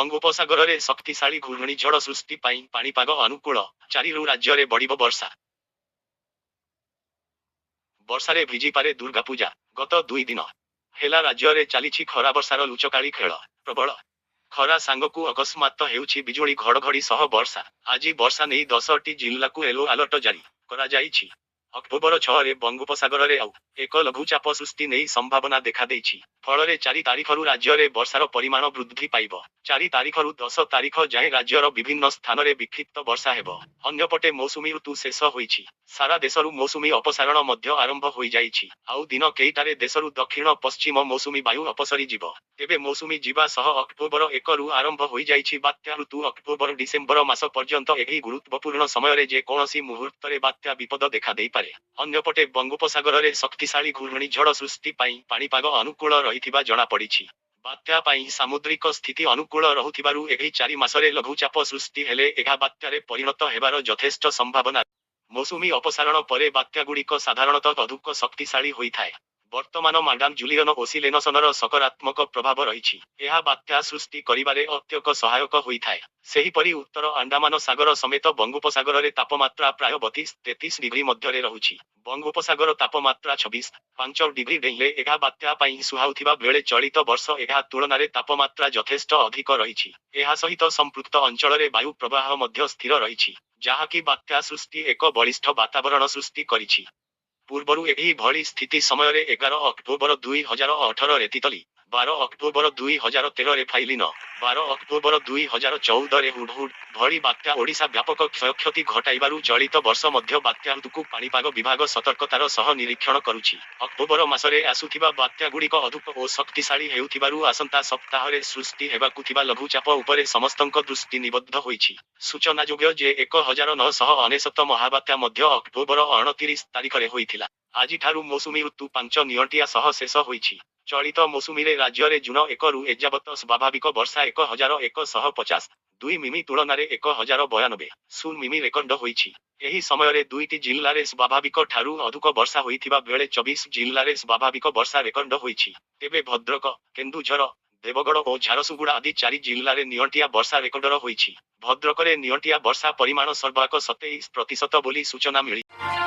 ବଙ୍ଗୋପସାଗରରେ ଶକ୍ତିଶାଳୀ ଘୂର୍ଣ୍ଣିଝଡ଼ ସୃଷ୍ଟି ପାଇଁ ପାଣିପାଗ ଅନୁକୂଳ, 4ରୁ ରାଜ୍ୟରେ ବଢିବ ବର୍ଷା। ବର୍ଷାରେ ଭିଜିପାରେ ଦୁର୍ଗାପୂଜା। ଗତ 2 ଦିନ ହେଲା ରାଜ୍ୟରେ ଚାଲିଛି ଖରା ବର୍ଷାର ଲୁଚକାଳି ଖେଳ। ପ୍ରବଳ ଖରା ସାଙ୍ଗକୁ ଅକସ୍ମାତ ହେଉଛି ବିଜୁଳି ଘଡ଼ଘଡ଼ି ସହ ବର୍ଷା। ଆଜି ବର୍ଷା ନେଇ 10ଟି ଜିଲ୍ଲାକୁ ୟେଲୋ ଆଲର୍ଟ ଜାରି କରାଯାଇଛି। ଅକ୍ଟୋବର 6ରେ ବଙ୍ଗୋପସାଗରରେ ଆଉ ଏକ ଲଘୁଚାପ ସୃଷ୍ଟି ନେଇ ସମ୍ଭାବନା ଦେଖାଦେଇଛି। ଫଳରେ 4 ତାରିଖରୁ ରାଜ୍ୟରେ ବର୍ଷାର ପରିମାଣ ବୃଦ୍ଧି ପାଇବ। 4 ତାରିଖରୁ 10 ତାରିଖ ଯାଏଁ ରାଜ୍ୟର ବିଭିନ୍ନ ସ୍ଥାନରେ ବିକ୍ଷିପ୍ତ ବର୍ଷା ହେବ। ଅନ୍ୟପଟେ ମୌସୁମୀ ଋତୁ ଶେଷ ହୋଇଛି। ସାରା ଦେଶରୁ ମୌସୁମୀ ଅପସାରଣ ମଧ୍ୟ ଆରମ୍ଭ ହୋଇଯାଇଛି। ଆଉ ଦିନ କେଇଟାରେ ଦେଶରୁ ଦକ୍ଷିଣ ପଶ୍ଚିମ ମୌସୁମୀ ବାୟୁ ଅପସରି ଯିବ। ତେବେ ମୌସୁମୀ ଯିବା ସହ ଅକ୍ଟୋବର 1ରୁ ଆରମ୍ଭ ହୋଇଯାଇଛି ବାତ୍ୟା ଋତୁ। ଅକ୍ଟୋବର ଡିସେମ୍ବର ମାସ ପର୍ଯ୍ୟନ୍ତ ଏହି ଗୁରୁତ୍ୱପୂର୍ଣ୍ଣ ସମୟରେ ଯେ କୌଣସି ମୁହୂର୍ତ୍ତରେ ବାତ୍ୟା ବିପଦ ଦେଖାଦେଇପାରେ। ଅନ୍ୟପଟେ ବଙ୍ଗୋପସାଗରରେ ଶକ୍ତିଶାଳୀ ଘୂର୍ଣ୍ଣିଝଡ଼ ସୃଷ୍ଟି ପାଇଁ ପାଣିପାଗ ଅନୁକୂଳ ରହିଥିବା ଜଣାପଡ଼ିଛି। ବାତ୍ୟା ପାଇଁ ସାମୁଦ୍ରିକ ସ୍ଥିତି ଅନୁକୂଳ ରହୁଥିବାରୁ ଏହି 4 ମାସରେ ଲଘୁଚାପ ସୃଷ୍ଟି ହେଲେ ଏହା ବାତ୍ୟାରେ ପରିଣତ ହେବାର ଯଥେଷ୍ଟ ସମ୍ଭାବନା। ମୌସୁମୀ ଅପସାରଣ ପରେ ବାତ୍ୟାଗୁଡ଼ିକ ସାଧାରଣତଃ ଅଧିକ ଶକ୍ତିଶାଳୀ ହୋଇଥାଏ। ବର୍ତ୍ତମାନ ମାଣ୍ଡାନ ଜୁଲିୟନ ଓସିଲେସନର ସକାରାତ୍ମକ ପ୍ରଭାବ ରହିଛି। ଏହା ବାତ୍ୟା ସୃଷ୍ଟି କରିବାରେ ଅତ୍ୟନ୍ତ ସହାୟକ ହୋଇଥାଏ। ସେହିପରି ଉତ୍ତର ଆଣ୍ଡାମାନ ସାଗର ସମେତ ବଙ୍ଗୋପସାଗରରେ ତାପମାତ୍ରା ପ୍ରାୟ 32-33 ଡିଗ୍ରୀ ମଧ୍ୟରେ ରହୁଛି। ବଙ୍ଗୋପସାଗର ତାପମାତ୍ରା 26.5 ଡିଗ୍ରୀ ଡେଇଁଲେ ଏହା ବାତ୍ୟା ପାଇଁ ସୁହାଉଥିବା ବେଳେ ଚଳିତ ବର୍ଷ ଏହା ତୁଳନାରେ ତାପମାତ୍ରା ଯଥେଷ୍ଟ ଅଧିକ ରହିଛି। ଏହା ସହିତ ସମ୍ପୃକ୍ତ ଅଞ୍ଚଳରେ ବାୟୁ ପ୍ରବାହ ମଧ୍ୟ ସ୍ଥିର ରହିଛି, ଯାହାକି ବାତ୍ୟା ସୃଷ୍ଟି ଏକ ବଳିଷ୍ଠ ବାତାବରଣ ସୃଷ୍ଟି କରିଛି। ପୂର୍ବରୁ ଏହି ଭଳି ସ୍ଥିତି ସମୟରେ 11 ଅକ୍ଟୋବର 2018ରେ ତିତଲି, 12 ଅକ୍ଟୋବର 2013ରେ ଫାଇଲିନ, 12 ଅକ୍ଟୋବର 2014ରେ ହୁଡହୁଡ ଭଳି ବାତ୍ୟା ଓଡ଼ିଶା ବ୍ୟାପକ କ୍ଷୟକ୍ଷତି ଘଟାଇବାରୁ ଚଳିତ ବର୍ଷ ମଧ୍ୟ ବାତ୍ୟା ଋତୁକୁ ପାଣିପାଗ ବିଭାଗ ସତର୍କତାର ସହ ନିରୀକ୍ଷଣ କରୁଛି। ଅକ୍ଟୋବର ମାସରେ ଆସୁଥିବା ବାତ୍ୟାଗୁଡ଼ିକ ଅଧିକ ଓ ଶକ୍ତିଶାଳୀ ହେଉଥିବାରୁ ଆସନ୍ତା ସପ୍ତାହରେ ସୃଷ୍ଟି ହେବାକୁ ଥିବା ଲଘୁଚାପ ଉପରେ ସମସ୍ତଙ୍କ ଦୃଷ୍ଟି ନିବଦ୍ଧ ହୋଇଛି। ସୂଚନାଯୋଗ୍ୟ ଯେ 1999 ମହାବାତ୍ୟା ମଧ୍ୟ ଅକ୍ଟୋବର 29 ତାରିଖରେ ହୋଇଥିଲା। ଆଜିଠାରୁ ମୌସୁମୀ ଋତୁ 5 ନିଅଣ୍ଟିଆ ସହ ଶେଷ ହୋଇଛି। ଚଳିତ ମୌସୁମୀରେ ରାଜ୍ୟରେ ଜୁନ 1ରୁ ଏଯାବତ ସ୍ୱାଭାବିକ ବର୍ଷା 1150, 2 ମିମି ତୁଳନାରେ 1092 ମିମି ରେକର୍ଡ ହୋଇଛି। ଏହି ସମୟରେ 2ଟି ଜିଲ୍ଲାରେ ସ୍ୱାଭାବିକ ଠାରୁ ଅଧିକ ବର୍ଷା ହୋଇଥିବା ବେଳେ 24 ଜିଲ୍ଲାରେ ସ୍ୱାଭାବିକ ବର୍ଷା ରେକର୍ଡ ହୋଇଛି। ତେବେ ଭଦ୍ରକ, କେନ୍ଦୁଝର, ଦେବଗଡ଼ ଓ ଝାରସୁଗୁଡ଼ା ଆଦି 4 ଜିଲ୍ଲାରେ ନିଅଣ୍ଟିଆ ବର୍ଷା ରେକର୍ଡ ହୋଇଛି। ଭଦ୍ରକରେ ନିଅଣ୍ଟିଆ ବର୍ଷା ପରିମାଣ ସର୍ବାଧିକ 27% ବୋଲି ସୂଚନା ମିଳିଛି।